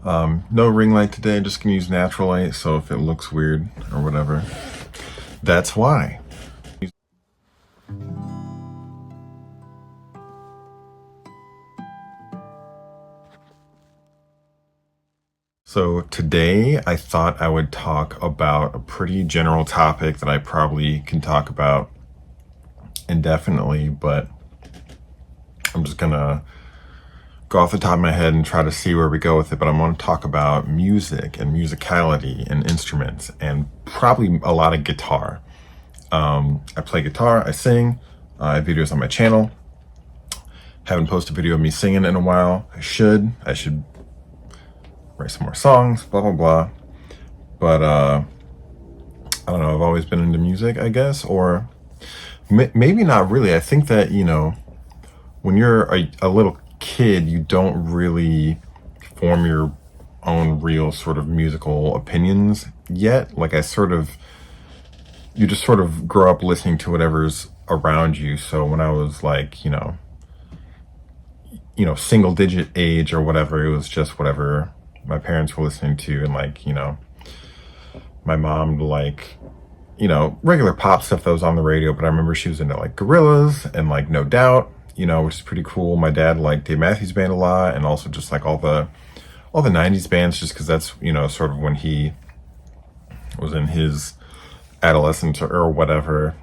No ring light today, just gonna use natural light, so if it looks weird or whatever, that's why. So today I thought I would talk about a pretty general topic that I probably can talk about indefinitely, but I'm just gonna go off the top of my head and try to see where we go with it. But I'm going to talk about music and musicality and instruments and probably a lot of guitar. I play guitar, I sing, I have videos on my channel. Haven't posted a video of me singing in a while. I should write some more songs, blah, blah, blah. But I don't know, I've always been into music, I guess, or maybe not really. I think that, when you're a little kid, you don't really form your own real sort of musical opinions yet. Like you just sort of grow up listening to whatever's around you. So when I was like, single digit age or whatever, it was just whatever my parents were listening to. And like, my mom like, regular pop stuff that was on the radio, but I remember she was into like Gorillaz and like No Doubt, which is pretty cool. My dad liked Dave Matthews Band a lot, and also just like all the 90s bands, just because that's, sort of when he was in his adolescence or whatever.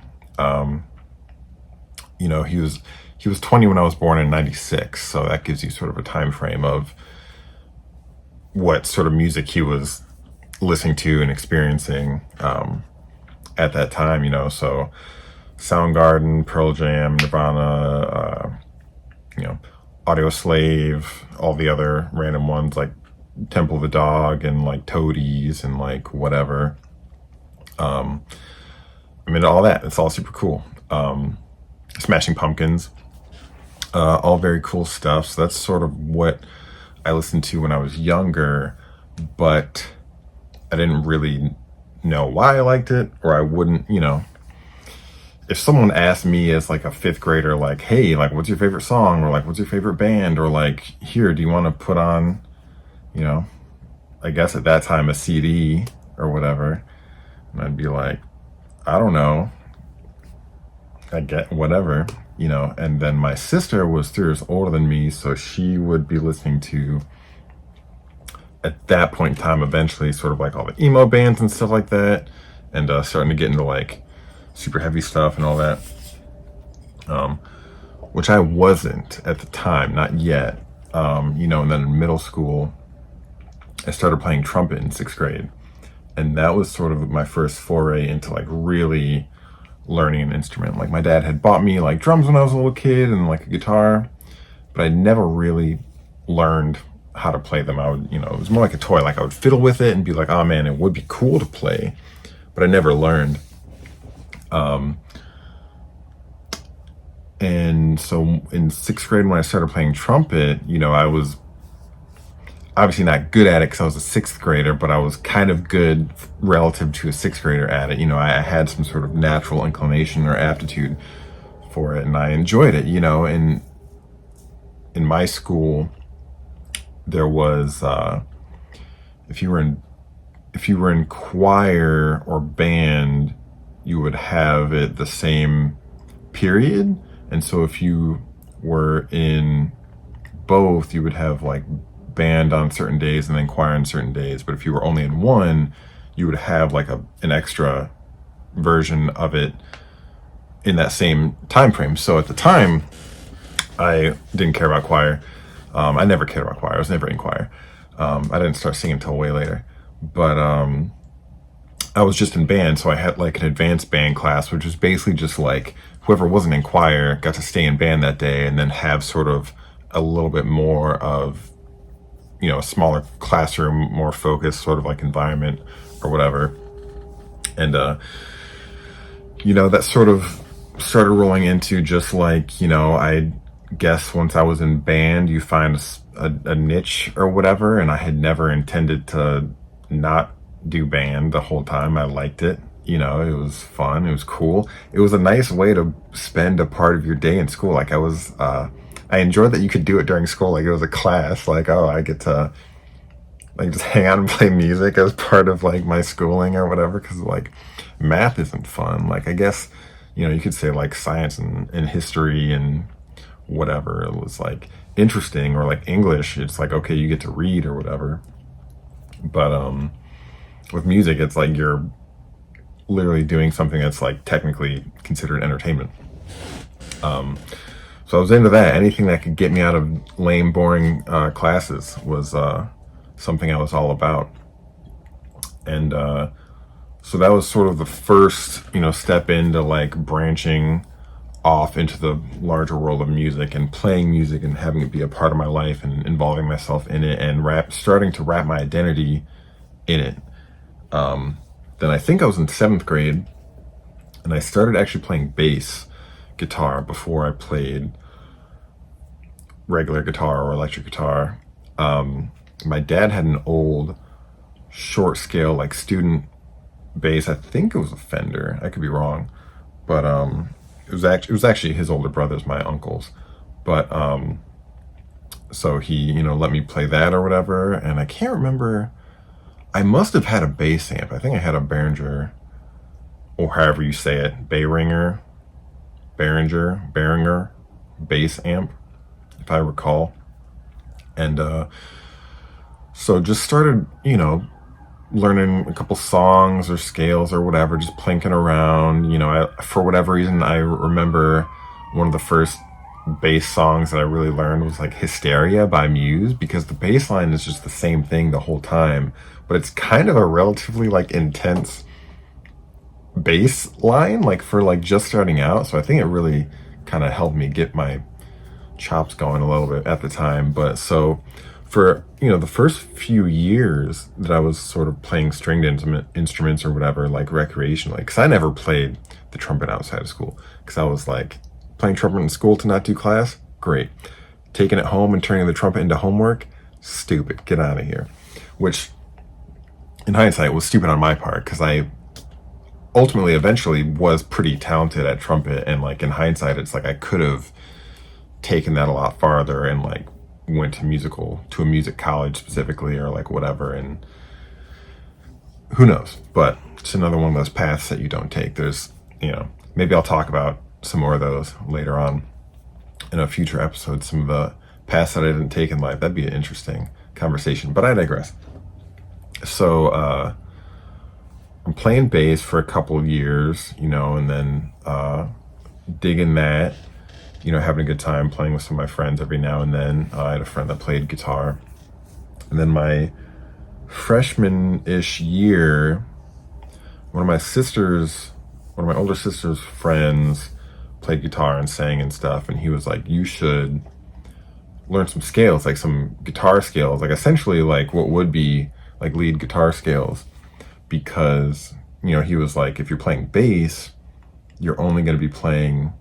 He was 20 when I was born in 96, so that gives you sort of a time frame of what sort of music he was listening to and experiencing at that time, so Soundgarden, Pearl Jam, Nirvana, Audio Slave, all the other random ones like Temple of the Dog and like Toadies and like whatever. I'm into all that. It's all super cool. Smashing Pumpkins, all very cool stuff. So that's sort of what I listened to when I was younger, but I didn't really know why I liked it, or I wouldn't, if someone asked me as like a fifth grader, like, hey, like, what's your favorite song? Or like, what's your favorite band? Or like, here, do you want to put on, I guess at that time a CD or whatever. And I'd be like, I don't know. I get whatever, and then my sister was 3 years older than me. So she would be listening to, at that point in time, eventually sort of like all the emo bands and stuff like that. And starting to get into like super heavy stuff and all that, which I wasn't at the time, not yet. And then in middle school, I started playing trumpet in 6th grade. And that was sort of my first foray into like really learning an instrument. Like my dad had bought me like drums when I was a little kid and like a guitar, but I never really learned how to play them. I would, it was more like a toy. Like I would fiddle with it and be like, oh man, it would be cool to play, but I never learned. And so in 6th grade, when I started playing trumpet, I was obviously not good at it because I was a 6th grader, but I was kind of good relative to a 6th grader at it. I had some sort of natural inclination or aptitude for it, and I enjoyed it. And in my school, there was if you were in choir or band, you would have it the same period. And so if you were in both, you would have like band on certain days and then choir on certain days. But if you were only in one, you would have like an extra version of it in that same time frame. So at the time, I didn't care about choir. I never cared about choir. I was never in choir. I didn't start singing until way later. But I was just in band, so I had like an advanced band class, which was basically just like whoever wasn't in choir got to stay in band that day and then have sort of a little bit more of, a smaller classroom, more focused sort of like environment or whatever. And, that sort of started rolling into just like, I guess once I was in band, you find a niche or whatever. And I had never intended to not do band the whole time. I liked it. It was fun. It was cool. It was a nice way to spend a part of your day in school. Like I enjoyed that you could do it during school. Like it was a class, like, oh, I get to like just hang out and play music as part of like my schooling or whatever, because like math isn't fun. Like I guess, you could say like science and history and whatever, it was like interesting, or like English, it's like, okay, you get to read or whatever. But with music, it's like you're literally doing something that's like technically considered entertainment. So I was into that. Anything that could get me out of lame, boring classes was something I was all about. And so that was sort of the first, step into like branching off into the larger world of music and playing music and having it be a part of my life and involving myself in it and starting to wrap my identity in it. Then I think I was in 7th grade and I started actually playing bass guitar before I played regular guitar or electric guitar. My dad had an old short scale like student bass. I think it was a Fender. I could be wrong, but it was actually his older brothers, my uncles. But so he let me play that or whatever, and I can't remember. I must have had a bass amp. I think I had a Behringer, or however you say it, Behringer bass amp, if I recall. And so just started, learning a couple songs or scales or whatever, just plinking around. For whatever reason, I remember one of the first bass songs that I really learned was like Hysteria by Muse, because the bass line is just the same thing the whole time, but it's kind of a relatively like intense bass line, like for like just starting out. So I think it really kind of helped me get my chops going a little bit at the time. But so for the first few years that I was sort of playing stringed instruments or whatever, like recreationally, because I never played the trumpet outside of school, because I was like, playing trumpet in school to not do class, great. Taking it home and turning the trumpet into homework, stupid, get out of here. Which in hindsight was stupid on my part, because I ultimately eventually was pretty talented at trumpet, and like in hindsight it's like I could have taken that a lot farther and like went to a music college specifically, or like whatever, and who knows. But it's another one of those paths that you don't take. There's maybe I'll talk about some more of those later on in a future episode, some of the paths that I didn't take in life. That'd be an interesting conversation, but I digress. So I'm playing bass for a couple of years, and then digging that, having a good time playing with some of my friends every now and then. I had a friend that played guitar. And then my freshman-ish year, one of my older sister's friends played guitar and sang and stuff, and he was like, you should learn some scales, like some guitar scales, like essentially like what would be like lead guitar scales, because he was like, if you're playing bass, you're only going to be playing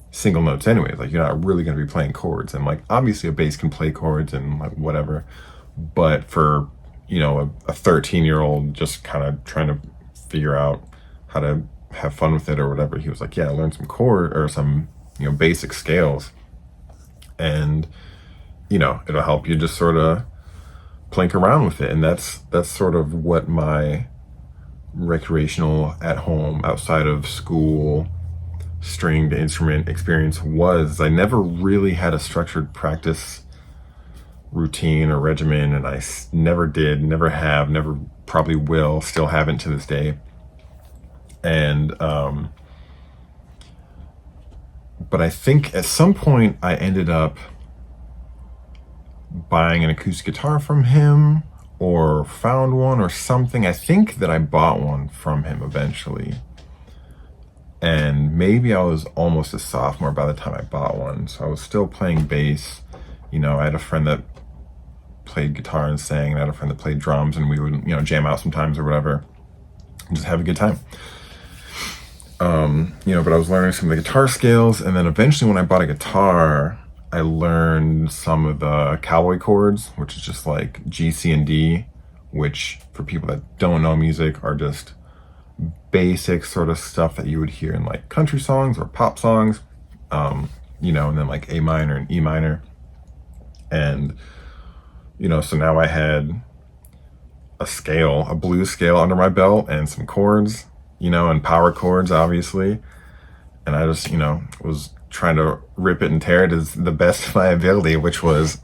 single notes anyways, like you're not really going to be playing chords. And like obviously a bass can play chords and like whatever, but for a 13-year-old just kind of trying to figure out how to have fun with it or whatever, he was like, yeah, learn some chord or some basic scales, and it'll help you just sort of plink around with it. And that's sort of what my recreational at home outside of school stringed instrument experience was. I never really had a structured practice routine or regimen, and I never did, never have, never probably will, still haven't to this day. And but I think at some point I ended up buying an acoustic guitar from him, or found one or something. I think that I bought one from him eventually, and maybe I was almost a sophomore by the time I bought one, so I was still playing bass. I had a friend that played guitar and sang, and I had a friend that played drums, and we would jam out sometimes or whatever and just have a good time. But I was learning some of the guitar scales, and then eventually when I bought a guitar, I learned some of the cowboy chords, which is just like G, C, and D, which for people that don't know music are just basic sort of stuff that you would hear in like country songs or pop songs, and then like A minor and E minor. And, so now I had a scale, a blues scale under my belt and some chords, and power chords, obviously. And I just, was trying to rip it and tear it as the best of my ability, which was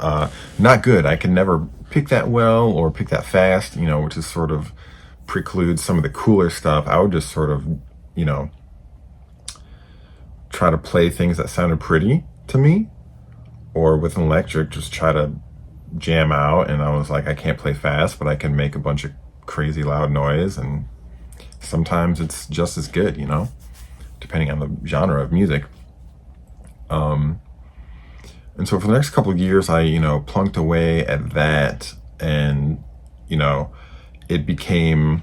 not good. I could never pick that well or pick that fast, which is sort of precludes some of the cooler stuff. I would just sort of, try to play things that sounded pretty to me, or with an electric, just try to jam out. And I was like, I can't play fast, but I can make a bunch of crazy loud noise. And sometimes it's just as good, depending on the genre of music. And so for the next couple of years, I, plunked away at that, and, it became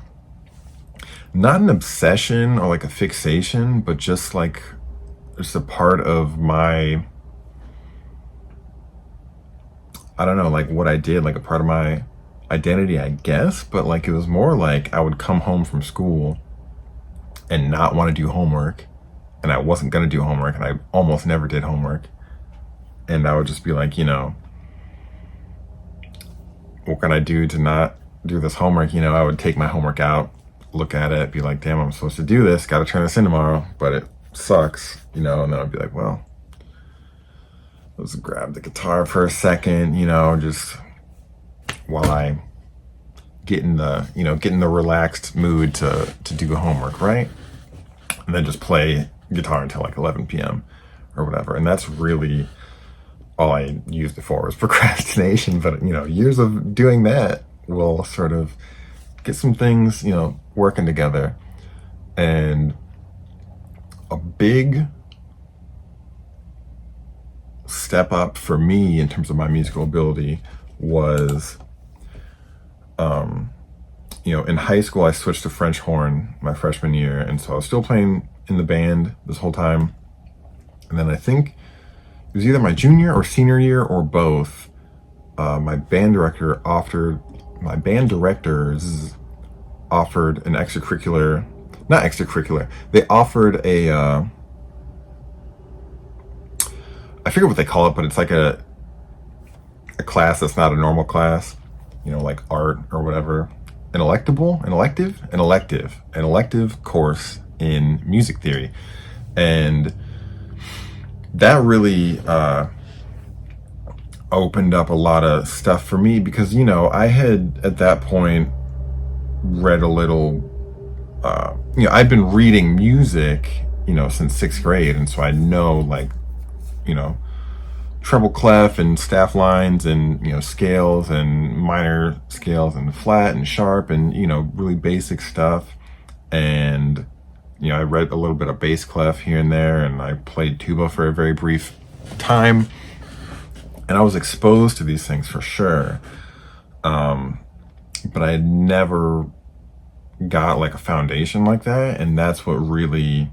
not an obsession or like a fixation, but just a part of my, I don't know, like what I did, like a part of my identity, I guess. But like, it was more like I would come home from school and not want to do homework. And I wasn't going to do homework, and I almost never did homework. And I would just be like, what can I do to not do this homework? I would take my homework out, look at it, be like, damn, I'm supposed to do this. Got to turn this in tomorrow, but it sucks, and then I'd be like, well, let's grab the guitar for a second, just while I get in the relaxed mood to do the homework, right? And then just play guitar until like 11 p.m. or whatever. And that's really all I used it for, was procrastination. But, years of doing that will sort of get some things, working together. And a big step up for me in terms of my musical ability was, in high school, I switched to French horn my freshman year. And so I was still playing in the band this whole time. And then I think it was either my junior or senior year or both. My band directors offered an not extracurricular. They offered I forget what they call it, but it's like a class that's not a normal class, like art or whatever. An elective course in music theory. And that really opened up a lot of stuff for me, because, I had at that point read a little, I'd been reading music, since 6th grade. And so I know, treble clef and staff lines and, scales and minor scales and flat and sharp and, really basic stuff. And, I read a little bit of bass clef here and there, and I played tuba for a very brief time. And I was exposed to these things for sure. But I had never got like a foundation like that. And that's what really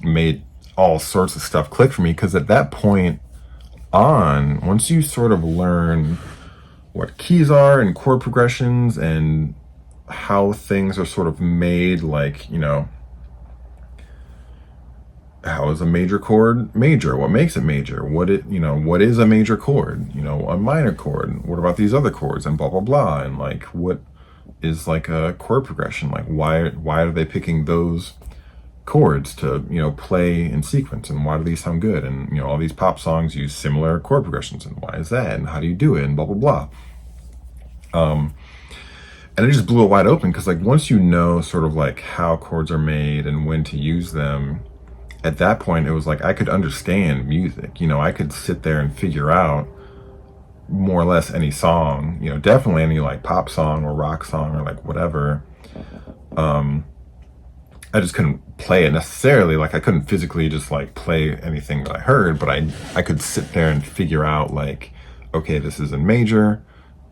made all sorts of stuff click for me. Because at that point on, once you sort of learn what keys are and chord progressions and how things are sort of made, like, how is a major chord major? What makes it major? What is a major chord? A minor chord. What about these other chords? And blah, blah, blah. And like, what is like a chord progression? Like, why are they picking those chords to, play in sequence? And why do these sound good? And, all these pop songs use similar chord progressions. And why is that? And how do you do it? And blah, blah, blah. And it just blew it wide open, because like, once sort of like how chords are made and when to use them, at that point, it was like I could understand music. I could sit there and figure out more or less any song, definitely any like pop song or rock song or like whatever. I just couldn't play it necessarily. Like, I couldn't physically just like play anything that I heard, but I could sit there and figure out like, okay, this is in major.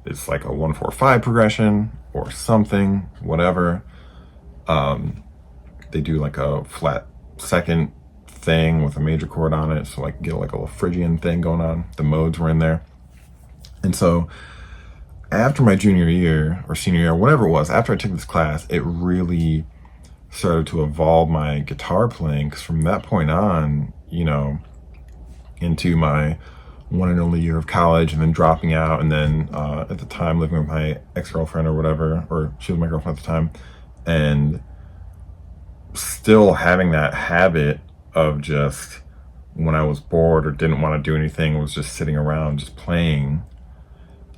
It's like a 1-4-5 progression or something, whatever. They do like a flat second thing with a major chord on it, so I could get like a little Phrygian thing going on. The modes were in there. And so after my junior year or senior year, whatever it was, after I took this class, it really started to evolve my guitar playing. Because from that point on, into my one and only year of college and then dropping out, and then at the time living with my ex-girlfriend or whatever, or she was my girlfriend at the time, and still having that habit of just when I was bored or didn't want to do anything, was just sitting around just playing.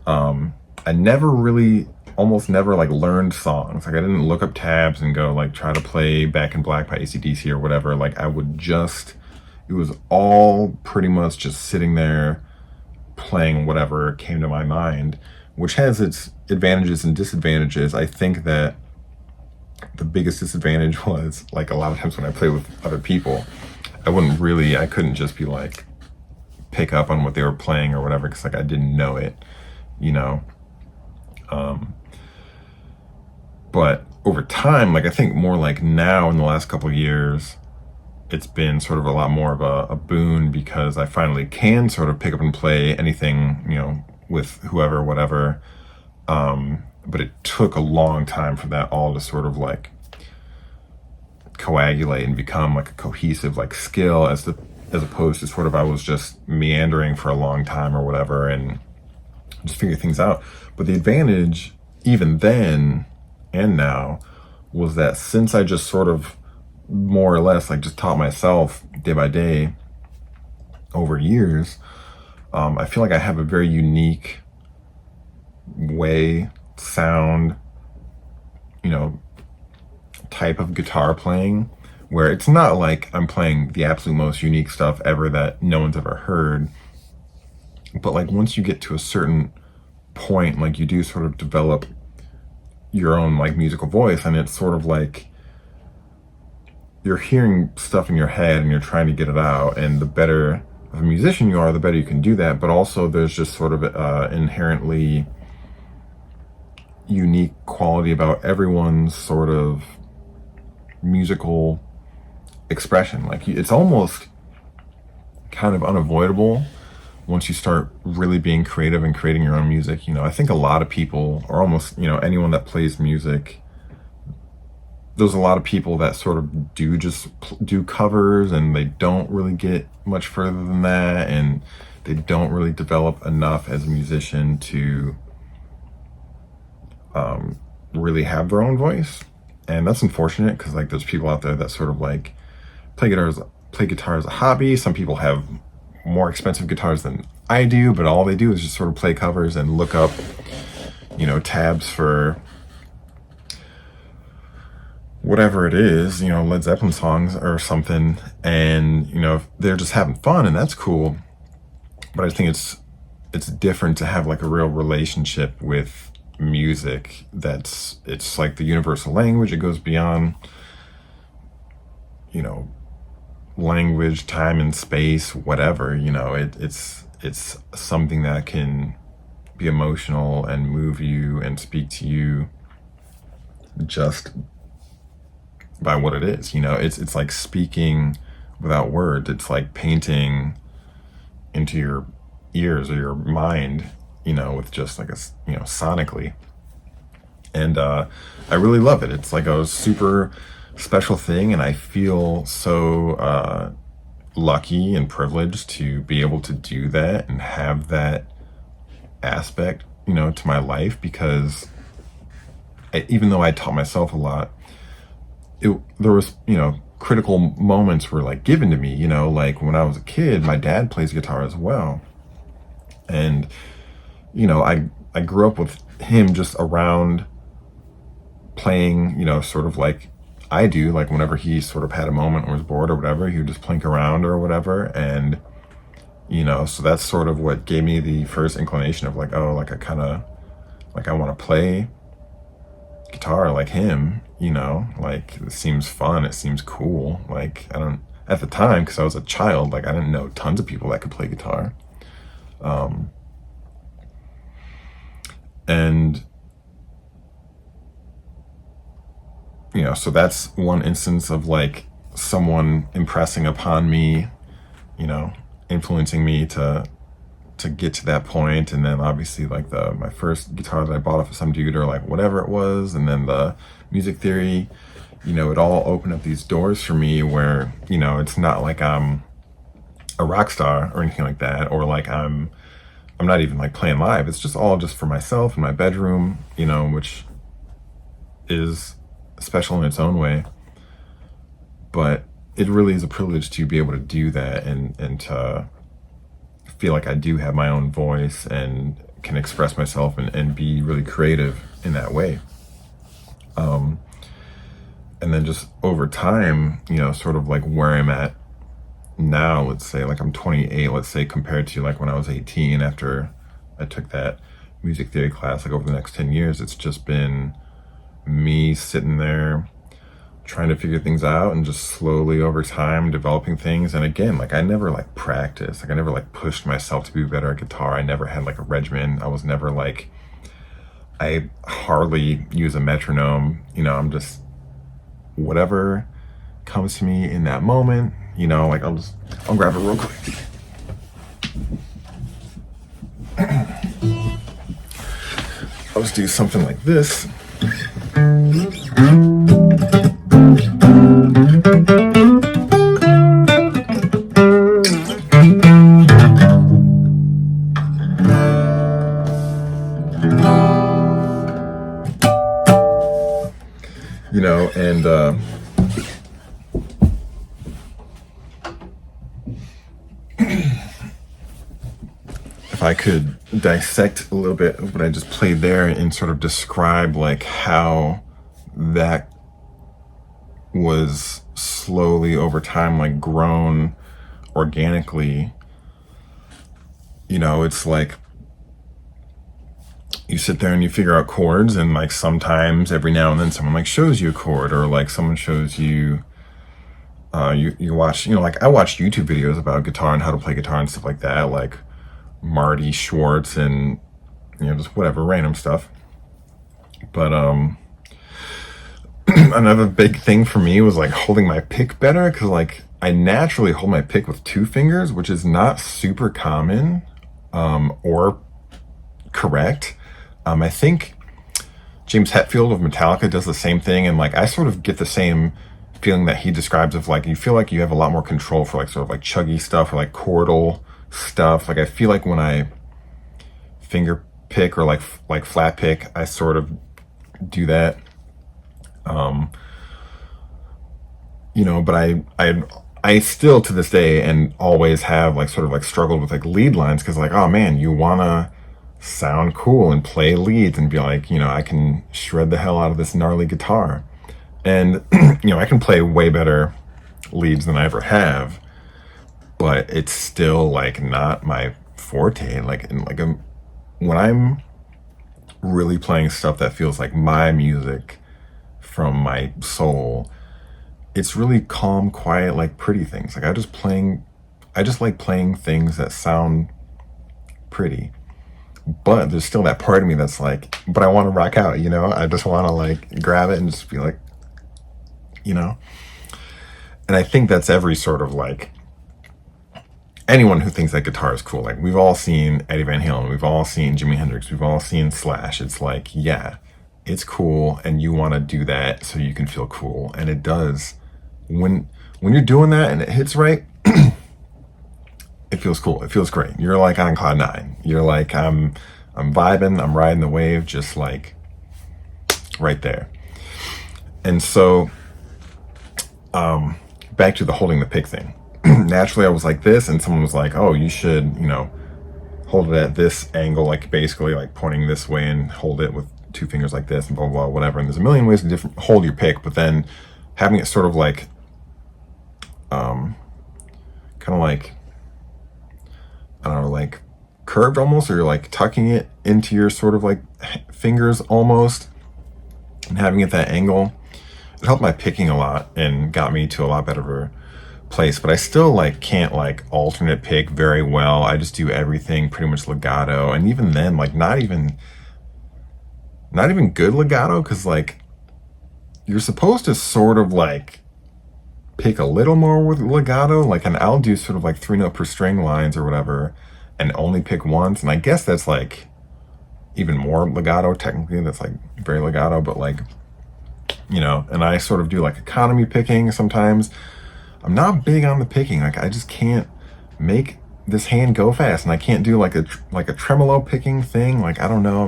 I never really, almost never like learned songs. Like I didn't look up tabs and go like try to play Back in Black by AC/DC or whatever. Like I would just, it was all pretty much just sitting there playing whatever came to my mind, which has its advantages and disadvantages. I think that the biggest disadvantage was like a lot of times when I play with other people, I couldn't just be like pick up on what they were playing or whatever, because like I didn't know it, you know. But over time, like I think more like now in the last couple of years, it's been sort of a lot more of a boon, because I finally can sort of pick up and play anything, you know, with whoever, whatever. But it took a long time for that all to sort of like coagulate and become like a cohesive like skill, as opposed to sort of I was just meandering for a long time or whatever and just figure things out. But the advantage even then and now was that since I just sort of more or less like just taught myself day by day over years, I feel like I have a very unique way, sound, you know, type of guitar playing, where it's not like I'm playing the absolute most unique stuff ever that no one's ever heard, but like once you get to a certain point, like you do sort of develop your own like musical voice, and it's sort of like you're hearing stuff in your head and you're trying to get it out, and the better of a musician you are, the better you can do that. But also there's just sort of inherently unique quality about everyone's sort of musical expression. Like it's almost kind of unavoidable once you start really being creative and creating your own music. You know, I think a lot of people, or almost, you know, anyone that plays music, there's a lot of people that sort of do covers, and they don't really get much further than that, and they don't really develop enough as a musician to really have their own voice. And that's unfortunate, because like there's people out there that sort of like play guitar as a hobby. Some people have more expensive guitars than I do, but all they do is just sort of play covers and look up, you know, tabs for whatever it is, you know, Led Zeppelin songs or something, and you know, they're just having fun, and that's cool. But I think it's different to have like a real relationship with music. It's like the universal language. It goes beyond, you know, language, time and space, whatever, you know. It's something that can be emotional and move you and speak to you just by what it is, you know. It's like speaking without words. It's like painting into your ears or your mind, you know, with just like you know, sonically. And I really love it. It's like a super special thing, and I feel so lucky and privileged to be able to do that and have that aspect, you know, to my life, because even though I taught myself a lot, there was, you know, critical moments were like given to me, you know, like when I was a kid, my dad plays guitar as well. And, you know, I grew up with him just around playing, you know, sort of like I do, like whenever he sort of had a moment or was bored or whatever, he would just plink around or whatever. And, you know, so that's sort of what gave me the first inclination of like, oh, like I want to play guitar like him, you know, like it seems fun, it seems cool. Like at the time, because I was a child, like I didn't know tons of people that could play guitar. And you know, so that's one instance of like someone impressing upon me, you know, influencing me to get to that point. And then obviously like my first guitar that I bought off of some dude or like whatever it was, and then the music theory, you know, it all opened up these doors for me where, you know, it's not like I'm a rock star or anything like that, or like I'm not even like playing live. It's just all just for myself in my bedroom, you know, which is special in its own way. But it really is a privilege to be able to do that, and to feel like I do have my own voice and can express myself, and be really creative in that way. And then just over time, you know, sort of like where I'm at now, let's say like I'm 28, let's say, compared to like when I was 18 after I took that music theory class, like over the next 10 years, it's just been me sitting there trying to figure things out and just slowly over time developing things. And again, like I never like practiced, like I never like pushed myself to be better at guitar. I never had like a regimen. I was never like, I hardly use a metronome. You know, I'm just whatever comes to me in that moment, you know, like I'll grab it real quick. I'll just do something like this. You know, and if I could dissect a little bit of what I just played there and sort of describe like how that was slowly over time like grown organically, you know, it's like you sit there and you figure out chords, and like sometimes every now and then someone like shows you a chord, or like someone shows you you watch, you know, like I watch YouTube videos about guitar and how to play guitar and stuff like that, like Marty Schwartz and, you know, just whatever random stuff. But another big thing for me was like holding my pick better, because like I naturally hold my pick with 2 fingers, which is not super common or correct. I think James Hetfield of Metallica does the same thing, and like I sort of get the same feeling that he describes of like you feel like you have a lot more control for like sort of like chuggy stuff or like chordal stuff. Like I feel like when I finger pick or like flat pick, I sort of do that. You know, but I still to this day and always have like sort of like struggled with like lead lines, because like, oh man, you wanna sound cool and play leads and be like, you know, I can shred the hell out of this gnarly guitar. And you know, I can play way better leads than I ever have, but it's still like not my forte. Like, and like when I'm really playing stuff that feels like my music from my soul, it's really calm, quiet, like pretty things. Like I just like playing things that sound pretty. But there's still that part of me that's like, but I want to rock out, you know? I just want to like grab it and just be like, you know? And I think that's every sort of like, anyone who thinks that guitar is cool. Like we've all seen Eddie Van Halen, we've all seen Jimi Hendrix, we've all seen Slash. It's like, yeah, it's cool, and you want to do that so you can feel cool. And it does. When you're doing that and it hits right, it feels cool. It feels great. You're like on cloud 9. You're like, I'm vibing, I'm riding the wave, just like right there. And so, back to the holding the pick thing. Naturally, I was like this, and someone was like, oh, you should, you know, hold it at this angle, like basically like pointing this way, and hold it with 2 fingers like this, and blah, blah, blah, whatever. And there's a million ways to hold your pick, but then having it sort of like, kind of like, I don't know, like curved almost, or you're like tucking it into your sort of like fingers almost, and having it that angle, it helped my picking a lot and got me to a lot better of a place. But I still like can't like alternate pick very well. I just do everything pretty much legato, and even then, like not even good legato, because like you're supposed to sort of like pick a little more with legato, like, and I'll do sort of like 3-note per string lines or whatever, and only pick once. And I guess that's like even more legato technically. That's like very legato, but like, you know, and I sort of do like economy picking sometimes. I'm not big on the picking. Like I just can't make this hand go fast, and I can't do like a tremolo picking thing. Like, I don't know,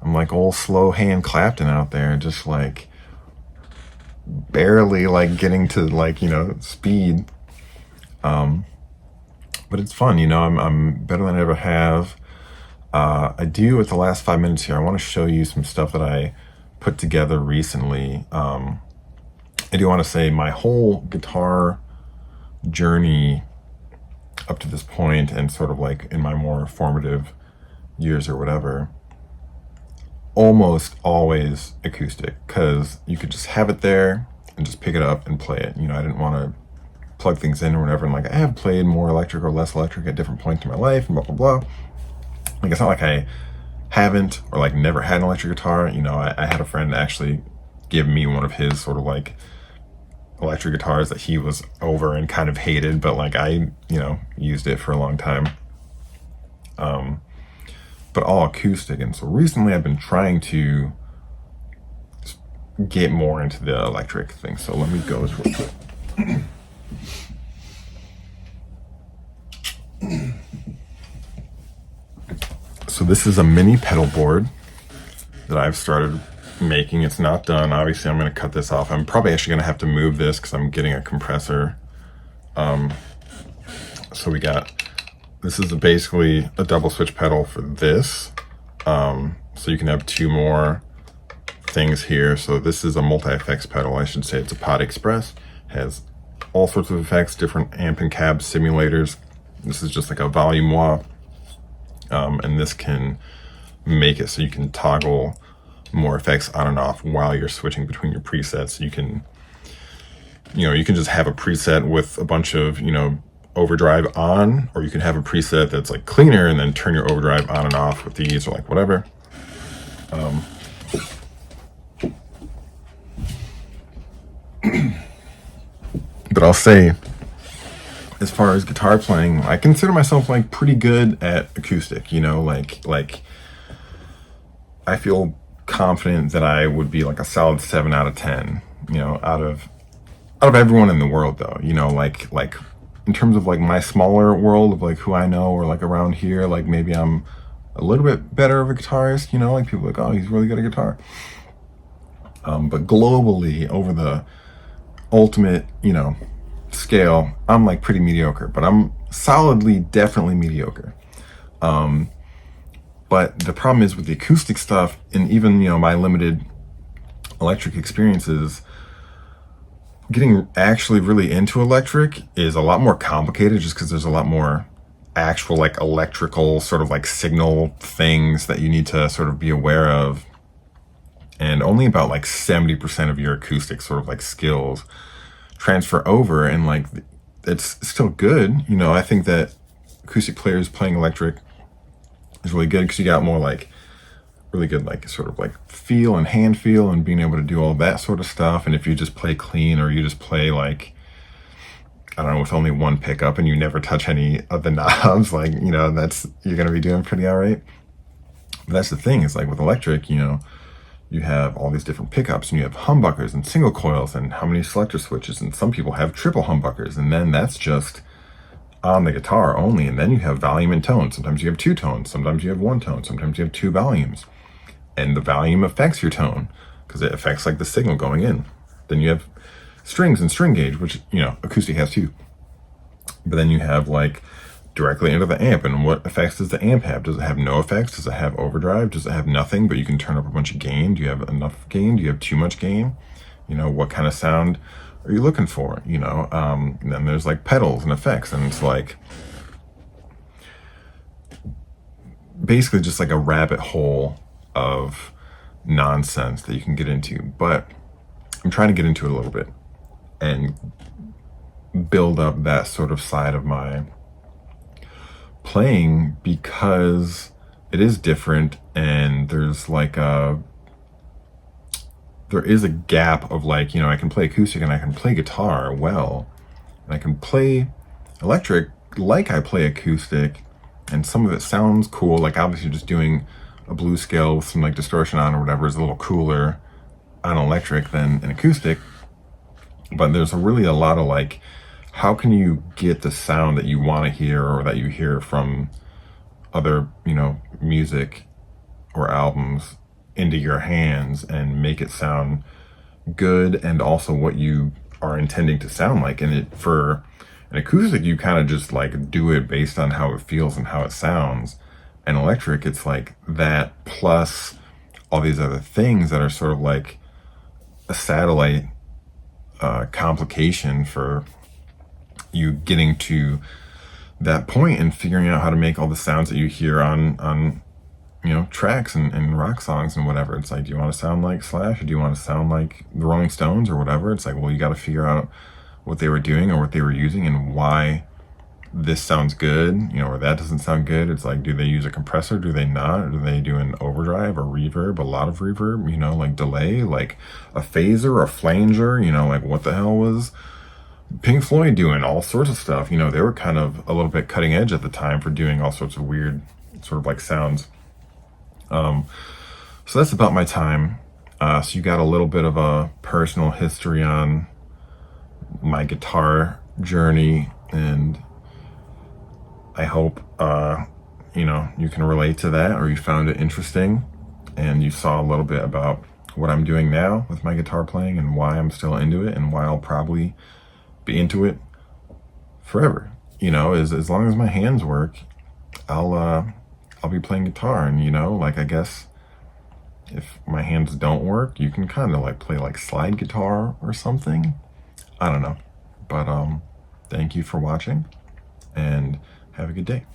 I'm like old slow hand Clapton out there, just like barely like getting to like, speed. But it's fun, I'm better than I ever have. I do, with the last 5 minutes here, I want to show you some stuff that I put together recently. I do want to say my whole guitar journey up to this point, and sort of like in my more formative years or whatever, almost always acoustic, because you could just have it there and just pick it up and play it. I didn't want to plug things in or whatever. And like, I have played more electric or less electric at different points in my life and blah, blah, blah. Like, it's not like I haven't or like never had an electric guitar. I had a friend actually give me one of his sort of like electric guitars that he was over and kind of hated, but like I, used it for a long time. But all acoustic. And so recently I've been trying to get more into the electric thing. So let me go real quick. So this is a mini pedal board that I've started making. It's not done. Obviously, I'm going to cut this off. I'm probably actually going to have to move this because I'm getting a compressor. So this is basically a double switch pedal for this. So you can have two more things here. So this is a multi-effects pedal. I should say it's a Pod Express. Has all sorts of effects, different amp and cab simulators. This is just like a volume wah. And this can make it so you can toggle more effects on and off while you're switching between your presets. You can just have a preset with a bunch of, overdrive on, or you can have a preset that's like cleaner and then turn your overdrive on and off with these, or like whatever. But I'll say, as far as guitar playing, I consider myself like pretty good at acoustic, like I feel confident that I would be like a solid 7 out of 10, out of everyone in the world though, like in terms of like my smaller world of like who I know, or like around here, like maybe I'm a little bit better of a guitarist, like people are like, oh, he's really good at guitar. But globally, over the ultimate, scale, I'm like pretty mediocre, but I'm solidly, definitely mediocre. But the problem is with the acoustic stuff, and even, my limited electric experiences, getting actually really into electric is a lot more complicated, just because there's a lot more actual like electrical sort of like signal things that you need to sort of be aware of. And only about like 70% of your acoustic sort of like skills transfer over, and like it's still good. I think that acoustic players playing electric is really good because you got more like really good like sort of like feel and hand feel and being able to do all that sort of stuff. And if you just play clean, or you just play like, I don't know, with only one pickup and you never touch any of the knobs, like, you're gonna be doing pretty all right. But that's the thing, is like with electric, you have all these different pickups, and you have humbuckers and single coils and how many selector switches, and some people have triple humbuckers, and then that's just on the guitar only. And then you have volume and tone. Sometimes you have two tones, sometimes you have one tone, sometimes you have two volumes, and the volume affects your tone because it affects like the signal going in. Then you have strings and string gauge, which acoustic has too. But then you have like directly into the amp, and what effects does the amp have? Does it have no effects? Does it have overdrive? Does it have nothing, but you can turn up a bunch of gain? Do you have enough gain? Do you have too much gain? What kind of sound are you looking for? And then there's like pedals and effects, and it's like basically just like a rabbit hole of nonsense that you can get into. But I'm trying to get into it a little bit and build up that sort of side of my playing, because it is different, and there's like there is a gap of like, I can play acoustic and I can play guitar well, and I can play electric like I play acoustic, and some of it sounds cool. Like obviously just doing a blues scale with some like distortion on or whatever is a little cooler on electric than an acoustic. But there's really a lot of like how can you get the sound that you want to hear or that you hear from other, music or albums into your hands and make it sound good and also what you are intending to sound like. And for an acoustic, you kind of just like do it based on how it feels and how it sounds. And electric, it's like that plus all these other things that are sort of like a satellite complication for you getting to that point and figuring out how to make all the sounds that you hear on tracks and rock songs and whatever. It's like, do you want to sound like Slash, or do you want to sound like the Rolling Stones or whatever? It's like, well, you got to figure out what they were doing or what they were using and why this sounds good, or that doesn't sound good. It's like, do they use a compressor? Do they not? Do they do an overdrive or reverb, a lot of reverb, like delay, like a phaser, a flanger, like what the hell was Pink Floyd doing? All sorts of stuff. They were kind of a little bit cutting edge at the time for doing all sorts of weird sort of like sounds. So that's about my time. So you got a little bit of a personal history on my guitar journey, and I hope, you can relate to that, or you found it interesting, and you saw a little bit about what I'm doing now with my guitar playing and why I'm still into it and why I'll probably be into it forever. As long as my hands work, I'll be playing guitar. And I guess if my hands don't work, you can kind of like play like slide guitar or something. I don't know. But thank you for watching and have a good day.